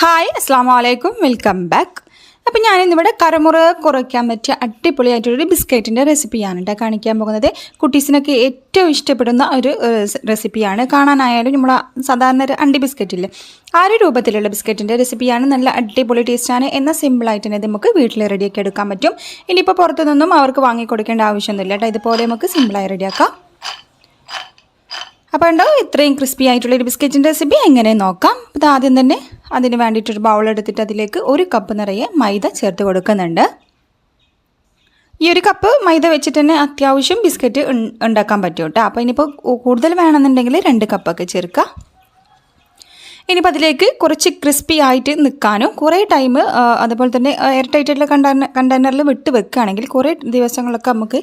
Hi അസ്സാം വലൈക്കും welcome back. അപ്പോൾ ഞാനിന്നിവിടെ കരമുറ കുറയ്ക്കാൻ പറ്റിയ അടിപൊളിയായിട്ടൊരു ബിസ്ക്കറ്റിൻ്റെ റെസിപ്പിയാണ് കേട്ടോ കാണിക്കാൻ പോകുന്നത്. കുട്ടീസിനൊക്കെ ഏറ്റവും ഇഷ്ടപ്പെടുന്ന ഒരു റെസിപ്പിയാണ്. കാണാനായാലും നമ്മൾ സാധാരണ ഒരു അണ്ടി ബിസ്ക്കറ്റില്ലേ ആ ഒരു രൂപത്തിലുള്ള ബിസ്ക്കറ്റിൻ്റെ റെസിപ്പിയാണ്. നല്ല അടിപൊളി ടേസ്റ്റാണ്. എന്നാൽ സിമ്പിളായിട്ട് തന്നെ നമുക്ക് വീട്ടിൽ റെഡിയാക്കി എടുക്കാൻ പറ്റും. ഇനിയിപ്പോൾ പുറത്തുനിന്നും അവർക്ക് വാങ്ങിക്കൊടുക്കേണ്ട ആവശ്യമൊന്നുമില്ല കേട്ടോ. ഇതുപോലെ നമുക്ക് സിമ്പിളായി റെഡിയാക്കാം. അപ്പോൾ ഉണ്ടോ ഇത്രയും ക്രിസ്പി ആയിട്ടുള്ളൊരു ബിസ്ക്കറ്റിൻ്റെ റെസിപ്പി എങ്ങനെ നോക്കാം. അപ്പോൾ ആദ്യം തന്നെ അതിന് വേണ്ടിയിട്ടൊരു ബൗൾ എടുത്തിട്ട് അതിലേക്ക് 1 കപ്പ് നിറയെ മൈദ ചേർത്ത് കൊടുക്കുന്നുണ്ട്. ഈ 1 കപ്പ് മൈദ വെച്ചിട്ട് തന്നെ അത്യാവശ്യം ബിസ്ക്കറ്റ് ഉണ്ടാക്കാൻ പറ്റും കേട്ടോ. അപ്പോൾ ഇനിയിപ്പോൾ കൂടുതൽ വേണമെന്നുണ്ടെങ്കിൽ 2 കപ്പൊക്കെ ചേർക്കുക. ഇനിയിപ്പോൾ അതിലേക്ക് കുറച്ച് ക്രിസ്പി ആയിട്ട് നിൽക്കാനും കുറേ ടൈം അതുപോലെ തന്നെ എയർ ടൈറ്റായിട്ടുള്ള കണ്ടെയ്നറിൽ വിട്ട് വെക്കുകയാണെങ്കിൽ കുറേ ദിവസങ്ങളൊക്കെ നമുക്ക്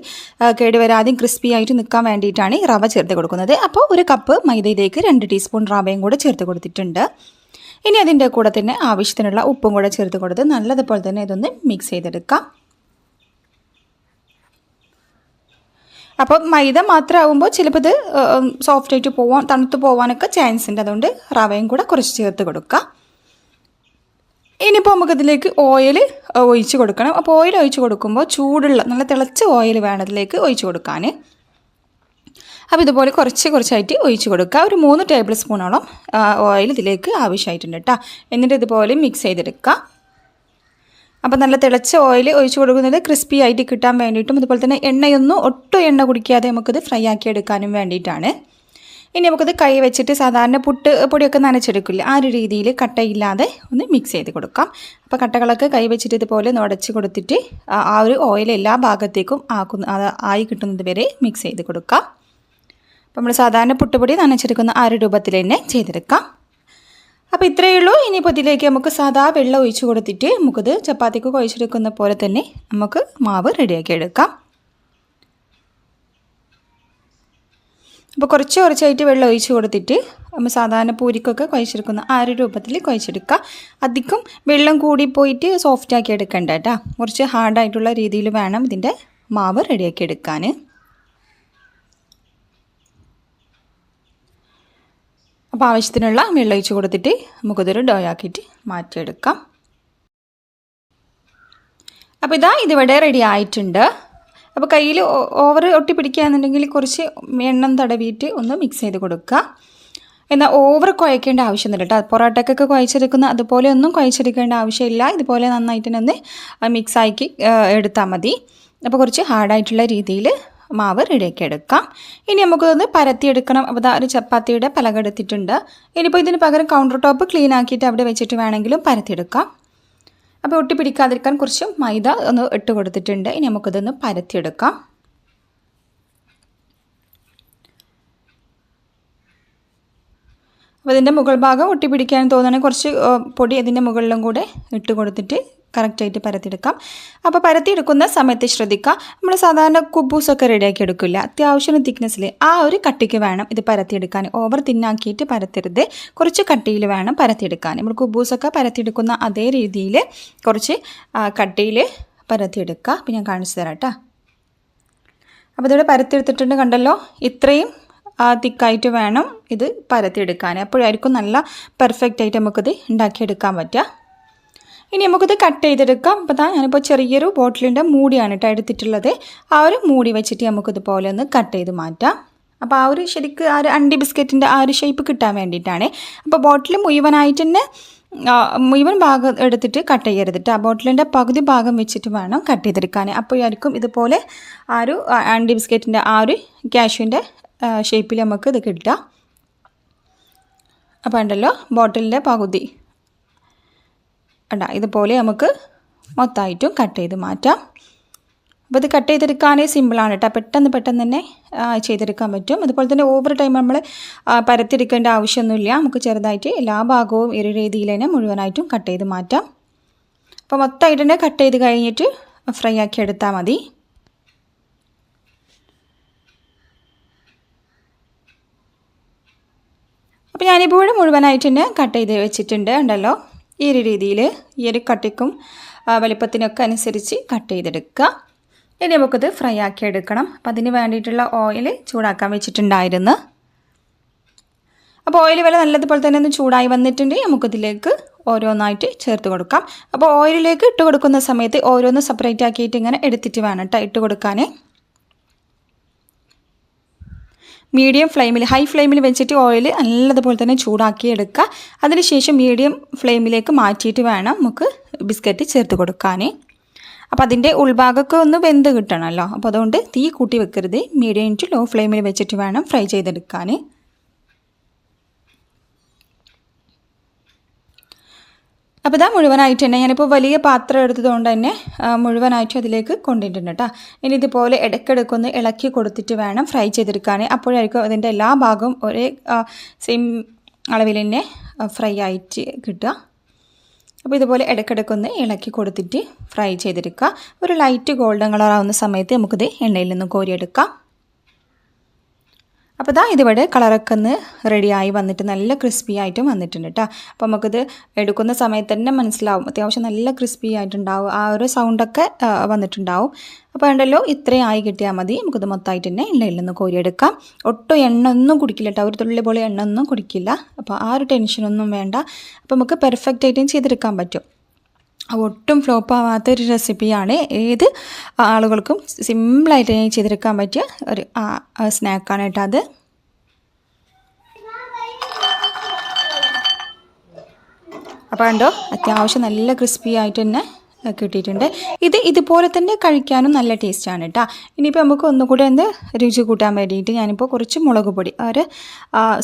കേടുവരാതെയും ക്രിസ്പി ആയിട്ട് നിൽക്കാൻ വേണ്ടിയിട്ടാണ് ഈ റവ ചേർത്ത് കൊടുക്കുന്നത്. അപ്പോൾ 1 കപ്പ് മൈദയിലേക്ക് 2 ടീസ്പൂൺ റവയും കൂടെ ചേർത്ത് കൊടുത്തിട്ടുണ്ട്. ഇനി അതിൻ്റെ കൂടെ തന്നെ ആവശ്യത്തിനുള്ള ഉപ്പും കൂടെ ചേർത്ത് കൊടുത്ത് നല്ലതുപോലെ തന്നെ ഇതൊന്ന് മിക്സ് ചെയ്തെടുക്കാം. അപ്പോൾ മൈദ മാത്രമാകുമ്പോൾ ചിലപ്പോൾ ഇത് സോഫ്റ്റായിട്ട് തണുത്ത് പോകാനൊക്കെ ചാൻസ് ഉണ്ട്. അതുകൊണ്ട് റവയും കൂടെ കുറച്ച് ചേർത്ത് കൊടുക്കുക. ഇനിയിപ്പോൾ നമുക്കതിലേക്ക് ഓയിൽ ഒഴിച്ച് കൊടുക്കണം. അപ്പോൾ ഓയിൽ ഒഴിച്ച് കൊടുക്കുമ്പോൾ ചൂടുള്ള നല്ല തിളച്ച ഓയിൽ വേണം അതിലേക്ക് ഒഴിച്ച് കൊടുക്കാൻ. അപ്പോൾ ഇതുപോലെ കുറച്ചായിട്ട് ഒഴിച്ച് കൊടുക്കുക. ഒരു 3 ടേബിൾ സ്പൂണോളം ഓയിൽ ഇതിലേക്ക് ആവശ്യമായിട്ടുണ്ട് കേട്ടോ. എന്നിട്ട് ഇതുപോലെ മിക്സ് ചെയ്തെടുക്കുക. അപ്പോൾ നല്ല തിളച്ച ഓയിൽ ഒഴിച്ച് കൊടുക്കുന്നത് ക്രിസ്പി ആയിട്ട് കിട്ടാൻ വേണ്ടിയിട്ടും അതുപോലെ തന്നെ ഒട്ടും എണ്ണ കുടിക്കാതെ നമുക്കിത് ഫ്രൈ ആക്കി എടുക്കാനും വേണ്ടിയിട്ടാണ്. ഇനി നമുക്കിത് കൈ വെച്ചിട്ട് സാധാരണ പുട്ട് പൊടിയൊക്കെ നനച്ചെടുക്കില്ല ആ ഒരു രീതിയിൽ കട്ടയില്ലാതെ ഒന്ന് മിക്സ് ചെയ്ത് കൊടുക്കാം. അപ്പോൾ കട്ടകളൊക്കെ കൈ വെച്ചിട്ട് ഇതുപോലെ നുടച്ച് കൊടുത്തിട്ട് ആ ഒരു ഓയിൽ എല്ലാ ഭാഗത്തേക്കും ആയി കിട്ടുന്നത് വരെ മിക്സ് ചെയ്ത് കൊടുക്കാം. അപ്പോൾ നമ്മൾ സാധാരണ പുട്ടുപൊടി നനച്ചെടുക്കുന്ന ആ ഒരു രൂപത്തിൽ തന്നെ ചെയ്തെടുക്കാം. അപ്പോൾ ഇത്രയേ ഉള്ളൂ. ഇനിയിപ്പോൾ ഇതിലേക്ക് നമുക്ക് സാധാ വെള്ളം ഒഴിച്ച് കൊടുത്തിട്ട് നമുക്കിത് ചപ്പാത്തിക്ക് കുഴച്ചെടുക്കുന്ന പോലെ തന്നെ നമുക്ക് മാവ് റെഡിയാക്കി എടുക്കാം. അപ്പോൾ കുറച്ചായിട്ട് വെള്ളം ഒഴിച്ച് കൊടുത്തിട്ട് നമ്മൾ സാധാരണ പൂരിക്കൊക്കെ കുഴച്ചെടുക്കുന്ന ആ ഒരു രൂപത്തിൽ കുഴച്ചെടുക്കുക. അധികം വെള്ളം കൂടി പോയിട്ട് സോഫ്റ്റാക്കി എടുക്കണ്ട കേട്ടോ. കുറച്ച് ഹാർഡായിട്ടുള്ള രീതിയിൽ വേണം ഇതിൻ്റെ മാവ് റെഡിയാക്കി എടുക്കാൻ. അപ്പോൾ ആവശ്യത്തിനുള്ള വെള്ളം ഒഴിച്ച് കൊടുത്തിട്ട് നമുക്കതൊരു ഡോ ആക്കിയിട്ട് മാറ്റിയെടുക്കാം. അപ്പോൾ ഇതിവിടെ റെഡി ആയിട്ടുണ്ട്. അപ്പോൾ കയ്യിൽ ഓവർ ഒട്ടി പിടിക്കുകയാണെന്നുണ്ടെങ്കിൽ കുറച്ച് എണ്ണം തടവിയിട്ട് ഒന്ന് മിക്സ് ചെയ്ത് കൊടുക്കുക. എന്നാൽ ഓവർ കുഴക്കേണ്ട ആവശ്യമൊന്നുമില്ല കേട്ടോ. പൊറോട്ടക്കൊക്കെ കുഴച്ചെടുക്കുന്ന അതുപോലെ ഒന്നും കുഴച്ചെടുക്കേണ്ട ആവശ്യമില്ല. ഇതുപോലെ നന്നായിട്ട് ഒന്ന് മിക്സാക്കി എടുത്താൽ മതി. അപ്പോൾ കുറച്ച് ഹാർഡായിട്ടുള്ള രീതിയിൽ മാവ് റെഡിയാക്കി എടുക്കാം. ഇനി നമുക്കൊന്ന് പരത്തിയെടുക്കണം. അപ്പോൾ ഒരു ചപ്പാത്തിയുടെ പലക എടുത്തിട്ടുണ്ട്. ഇനിയിപ്പോൾ ഇതിന് പകരം കൗണ്ടർ ടോപ്പ് ക്ലീൻ ആക്കിയിട്ട് അവിടെ വെച്ചിട്ട് വേണമെങ്കിലും പരത്തിയെടുക്കാം. അപ്പോൾ ഒട്ടി പിടിക്കാതിരിക്കാൻ കുറച്ച് മൈദ ഒന്ന് ഇട്ട് കൊടുത്തിട്ടുണ്ട്. ഇനി നമുക്കിതൊന്ന് പരത്തിയെടുക്കാം. അപ്പോൾ ഇതിൻ്റെ മുകൾ ഭാഗം ഒട്ടി പിടിക്കാൻ തോന്നുകയാണെങ്കിൽ കുറച്ച് പൊടി അതിൻ്റെ മുകളിലും കൂടെ ഇട്ട് കൊടുത്തിട്ട് കറക്റ്റായിട്ട് പരത്തിയെടുക്കാം. അപ്പോൾ പരത്തിയെടുക്കുന്ന സമയത്ത് ശ്രദ്ധിക്കുക, നമ്മൾ സാധാരണ കുബൂസൊക്കെ റെഡിയാക്കി എടുക്കില്ല, അത്യാവശ്യം തിക്നെസ്സിൽ ആ ഒരു കട്ടിക്ക് വേണം ഇത് പരത്തിയെടുക്കാൻ. ഓവർ തിന്നാക്കിയിട്ട് പരത്തരുത്, കുറച്ച് കട്ടിയിൽ വേണം പരത്തിയെടുക്കാൻ. നമ്മൾ കുബൂസൊക്കെ പരത്തിയെടുക്കുന്ന അതേ രീതിയിൽ കുറച്ച് കട്ടിയിൽ പരത്തിയെടുക്കുക. അപ്പോൾ ഞാൻ കാണിച്ചു തരാം കേട്ടോ. അപ്പോൾ ഇതിവിടെ പരത്തിയെടുത്തിട്ടുണ്ട്, കണ്ടല്ലോ. ഇത്രയും തിക്കായിട്ട് വേണം ഇത് പരത്തിയെടുക്കാൻ. അപ്പോഴായിരിക്കും നല്ല പെർഫെക്റ്റായിട്ട് നമുക്കിത് ഉണ്ടാക്കിയെടുക്കാൻ പറ്റുക. ഇനി നമുക്കിത് കട്ട് ചെയ്തെടുക്കാം. അപ്പോൾ ഞാനിപ്പോൾ ചെറിയൊരു ബോട്ടിലിൻ്റെ മൂടിയാണ് കേട്ടോ എടുത്തിട്ടുള്ളത്. ആ ഒരു മൂടി വെച്ചിട്ട് നമുക്കിതുപോലെ ഒന്ന് കട്ട് ചെയ്ത് മാറ്റാം. അപ്പോൾ ആ ഒരു ശരിക്ക് ആ ഒരു അണ്ടി ബിസ്ക്കറ്റിൻ്റെ ആ ഒരു ഷേപ്പ് കിട്ടാൻ വേണ്ടിയിട്ടാണ്. അപ്പോൾ ബോട്ടിൽ മുഴുവനായിട്ട് തന്നെ മുഴുവൻ ഭാഗം എടുത്തിട്ട് കട്ട് ചെയ്യരുത് കേട്ടോ. ആ ബോട്ടിലിൻ്റെ പകുതി ഭാഗം വെച്ചിട്ട് വേണം കട്ട് ചെയ്തെടുക്കാൻ. അപ്പോഴായിരിക്കും ഇതുപോലെ ആ ഒരു അണ്ടി ബിസ്ക്കറ്റിൻ്റെ ആ ഒരു കാഷ്യൂവിൻ്റെ ഷേപ്പിൽ നമുക്ക് ഇത് കിട്ടുക. അപ്പോൾ ഉണ്ടല്ലോ ബോട്ടിലിൻ്റെ പകുതി ഇതുപോലെ നമുക്ക് മൊത്തമായിട്ടും കട്ട് ചെയ്ത് മാറ്റാം. അപ്പോൾ ഇത് കട്ട് ചെയ്തെടുക്കാൻ സിമ്പിളാണ് കേട്ടോ. പെട്ടെന്ന് തന്നെ ചെയ്തെടുക്കാൻ പറ്റും. അതുപോലെ തന്നെ ഓവർ ടൈം നമ്മൾ പരത്തിയെടുക്കേണ്ട ആവശ്യമൊന്നുമില്ല. നമുക്ക് ചെറുതായിട്ട് എല്ലാ ഭാഗവും ഈ രീതിയിൽ തന്നെ മുഴുവനായിട്ടും കട്ട് ചെയ്ത് മാറ്റാം. അപ്പോൾ മൊത്തമായിട്ട് തന്നെ കട്ട് ചെയ്ത് കഴിഞ്ഞിട്ട് ഫ്രൈ ആക്കി എടുത്താൽ മതി. അപ്പോൾ ഞാനിപ്പോൾ ഇവിടെ മുഴുവനായിട്ട് തന്നെ കട്ട് ചെയ്ത് വെച്ചിട്ടുണ്ട്. ഉണ്ടല്ലോ ഈ ഒരു രീതിയിൽ ഈ ഒരു കട്ടിക്കും വലിപ്പത്തിനൊക്കെ അനുസരിച്ച് കട്ട് ചെയ്തെടുക്കുക. ഇനി നമുക്കത് ഫ്രൈ ആക്കി എടുക്കണം. അപ്പോൾ അതിന് വേണ്ടിയിട്ടുള്ള ഓയിൽ ചൂടാക്കാൻ വെച്ചിട്ടുണ്ടായിരുന്നു. അപ്പോൾ ഓയിൽ വില നല്ലതുപോലെ തന്നെ ഒന്ന് ചൂടായി വന്നിട്ടുണ്ട്. നമുക്കിതിലേക്ക് ഓരോന്നായിട്ട് ചേർത്ത് കൊടുക്കാം. അപ്പോൾ ഓയിലിലേക്ക് ഇട്ട് കൊടുക്കുന്ന സമയത്ത് ഓരോന്ന് സെപ്പറേറ്റ് ആക്കിയിട്ട് ഇങ്ങനെ എടുത്തിട്ട് വേണം കേട്ടോ ഇട്ട് കൊടുക്കാൻ. മീഡിയം ഫ്ലെയിമിൽ, ഹൈ ഫ്ലെയിമിൽ വെച്ചിട്ട് ഓയിൽ നല്ലതുപോലെ തന്നെ ചൂടാക്കി എടുക്കുക. അതിനുശേഷം മീഡിയം ഫ്ലെയിമിലേക്ക് മാറ്റിയിട്ട് വേണം നമുക്ക് ബിസ്ക്കറ്റ് ചേർത്ത് കൊടുക്കാൻ. അപ്പോൾ അതിൻ്റെ ഉൾഭാഗമൊക്കെ ഒന്ന് വെന്ത് കിട്ടണമല്ലോ. അപ്പോൾ അതുകൊണ്ട് തീ കൂട്ടി വെക്കരുത്, മീഡിയം ടു ലോ ഫ്ലെയിമിൽ വെച്ചിട്ട് വേണം ഫ്രൈ ചെയ്തെടുക്കാൻ. അപ്പോൾ ഇതാ മുഴുവനായിട്ട് തന്നെ ഞാനിപ്പോൾ വലിയ പാത്രം എടുത്തതുകൊണ്ട് തന്നെ മുഴുവനായിട്ടും അതിലേക്ക് കൊണ്ടിട്ടുണ്ട് കേട്ടോ. ഇനി ഇതുപോലെ ഇടയ്ക്കിടയ്ക്കൊന്ന് ഇളക്കി കൊടുത്തിട്ട് വേണം ഫ്രൈ ചെയ്തെടുക്കാൻ. അപ്പോഴായിരിക്കും അതിൻ്റെ എല്ലാ ഭാഗവും ഒരേ സെയിം അളവിൽ തന്നെ ഫ്രൈ ആയിട്ട് കിട്ടുക. അപ്പോൾ ഇതുപോലെ ഇടയ്ക്കിടയ്ക്കൊന്ന് ഇളക്കി കൊടുത്തിട്ട് ഫ്രൈ ചെയ്തെടുക്കുക. ഒരു ലൈറ്റ് ഗോൾഡൻ കളർ ആവുന്ന സമയത്ത് നമുക്കിത് എണ്ണയിൽ നിന്ന് കോരിയെടുക്കാം. അപ്പോൾ ഇതാ ഇതിവിടെ കളറൊക്കെ ഒന്ന് റെഡിയായി വന്നിട്ട് നല്ല ക്രിസ്പി ആയിട്ടും വന്നിട്ടുണ്ട് കേട്ടോ. അപ്പോൾ നമുക്കിത് എടുക്കുന്ന സമയത്ത് തന്നെ മനസ്സിലാവും അത്യാവശ്യം നല്ല ക്രിസ്പി ആയിട്ടുണ്ടാവും, ആ ഒരു സൗണ്ടൊക്കെ വന്നിട്ടുണ്ടാവും. അപ്പോൾ ഉണ്ടല്ലോ ഇത്രയും ആയി കിട്ടിയാൽ മതി. നമുക്കിത് മൊത്തമായിട്ട് തന്നെ എണ്ണയിൽ നിന്ന് കോരിയെടുക്കാം. ഒട്ടും എണ്ണ ഒന്നും കുടിക്കില്ല കേട്ടോ, ഒരു തുള്ളി പോലെ എണ്ണ ഒന്നും കുടിക്കില്ല. അപ്പോൾ ആ ഒരു ടെൻഷനൊന്നും വേണ്ട. അപ്പോൾ നമുക്ക് പെർഫെക്റ്റ് ആയിട്ടും ചെയ്തെടുക്കാൻ പറ്റും. ഒട്ടും ഫ്ലോപ്പ് ആവാത്തൊരു റെസിപ്പിയാണ്. ഏത് ആളുകൾക്കും സിമ്പിളായിട്ട് ചെയ്തെടുക്കാൻ പറ്റിയ ഒരു സ്നാക്കാണ് കേട്ടോ അത്. അപ്പോൾ കണ്ടോ അത്യാവശ്യം നല്ല ക്രിസ്പി ആയിട്ട് തന്നെ കിട്ടിയിട്ടുണ്ട്. ഇതുപോലെ തന്നെ കഴിക്കാനും നല്ല ടേസ്റ്റാണ് കേട്ടോ. ഇനിയിപ്പോൾ നമുക്ക് ഒന്നുകൂടെ ഒന്ന് രുചി കൂട്ടാൻ വേണ്ടിയിട്ട് ഞാനിപ്പോൾ കുറച്ച് മുളക് പൊടി, ഒരു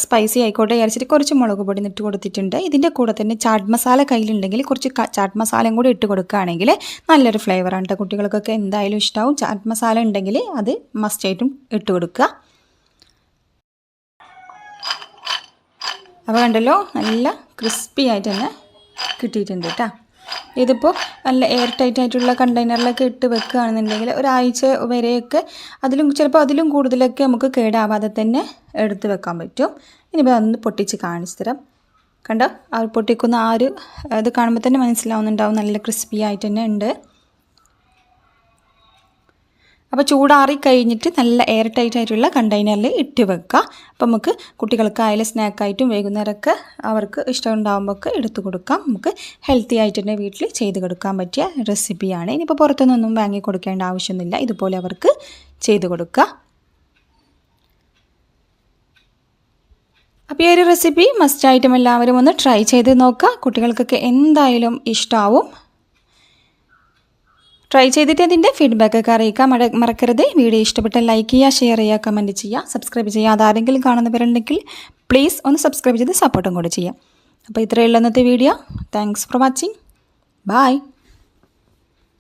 സ്പൈസി ആയിക്കോട്ടെ വിചാരിച്ചിട്ട് കുറച്ച് മുളക് പൊടി ഇട്ട് കൊടുത്തിട്ടുണ്ട്. ഇതിൻ്റെ കൂടെ തന്നെ ചാട്ട് മസാല കയ്യിലുണ്ടെങ്കിൽ കുറച്ച് ചാട്ട് മസാലയും കൂടി ഇട്ട് കൊടുക്കുകയാണെങ്കിൽ നല്ലൊരു ഫ്ലേവറാണ് കേട്ടോ. കുട്ടികൾക്കൊക്കെ എന്തായാലും ഇഷ്ടമാവും. ചാട്ട് മസാല ഉണ്ടെങ്കിൽ അത് മസ്റ്റായിട്ടും ഇട്ട് കൊടുക്കുക. അപ്പോൾ കണ്ടല്ലോ നല്ല ക്രിസ്പി ആയിട്ട് തന്നെ കിട്ടിയിട്ടുണ്ട് കേട്ടോ. ഇതിപ്പോൾ നല്ല എയർ ടൈറ്റ് ആയിട്ടുള്ള കണ്ടെയ്നറിലൊക്കെ ഇട്ട് വെക്കുകയാണെന്നുണ്ടെങ്കിൽ ഒരാഴ്ച വരെയൊക്കെ ചിലപ്പോൾ അതിലും കൂടുതലൊക്കെ നമുക്ക് കേടാവാതെ തന്നെ എടുത്ത് വെക്കാൻ പറ്റും. ഇനിയിപ്പോൾ അതൊന്ന് പൊട്ടിച്ച് കാണിച്ചു തരാം. കണ്ടോ ആ പൊട്ടിക്കുന്ന ആ ഒരു ഇത് കാണുമ്പോൾ തന്നെ മനസ്സിലാവുന്നുണ്ടാവും നല്ല ക്രിസ്പി ആയിട്ട് തന്നെ ഉണ്ട്. അപ്പോൾ ചൂടാറി കഴിഞ്ഞിട്ട് നല്ല എയർ ടൈറ്റ് ആയിട്ടുള്ള കണ്ടെയ്നറിൽ ഇട്ട് വെക്കുക. അപ്പോൾ നമുക്ക് കുട്ടികൾക്കായാലും സ്നാക്കായിട്ടും വൈകുന്നേരമൊക്കെ അവർക്ക് ഇഷ്ടമുണ്ടാകുമ്പോഴൊക്കെ എടുത്തു കൊടുക്കാം. നമുക്ക് ഹെൽത്തി ആയിട്ട് തന്നെ വീട്ടിൽ ചെയ്ത് കൊടുക്കാൻ പറ്റിയ റെസിപ്പിയാണ്. ഇനിയിപ്പോൾ പുറത്തുനിന്നൊന്നും വാങ്ങി കൊടുക്കേണ്ട ആവശ്യമൊന്നുമില്ല, ഇതുപോലെ അവർക്ക് ചെയ്ത് കൊടുക്കുക. അപ്പോൾ ഈ ഒരു റെസിപ്പി മസ്റ്റായിട്ടും എല്ലാവരും ഒന്ന് ട്രൈ ചെയ്ത് നോക്കുക. കുട്ടികൾക്കൊക്കെ എന്തായാലും ഇഷ്ടമാവും. ട്രൈ ചെയ്തിട്ട് അതിൻ്റെ ഫീഡ്ബാക്കൊക്കെ അറിയിക്കാൻ മറക്കരുത്. വീഡിയോ ഇഷ്ടപ്പെട്ടാൽ ലൈക്ക് ചെയ്യുക, ഷെയർ ചെയ്യുക, കമൻറ്റ് ചെയ്യുക, സബ്സ്ക്രൈബ് ചെയ്യുക. അതാരെങ്കിലും കാണുന്നവരുണ്ടെങ്കിൽ പ്ലീസ് ഒന്ന് സബ്സ്ക്രൈബ് ചെയ്ത് സപ്പോർട്ടും കൂടെ ചെയ്യാം. അപ്പോൾ ഇത്രയുള്ള ഇന്നത്തെ video. Thanks for watching. By.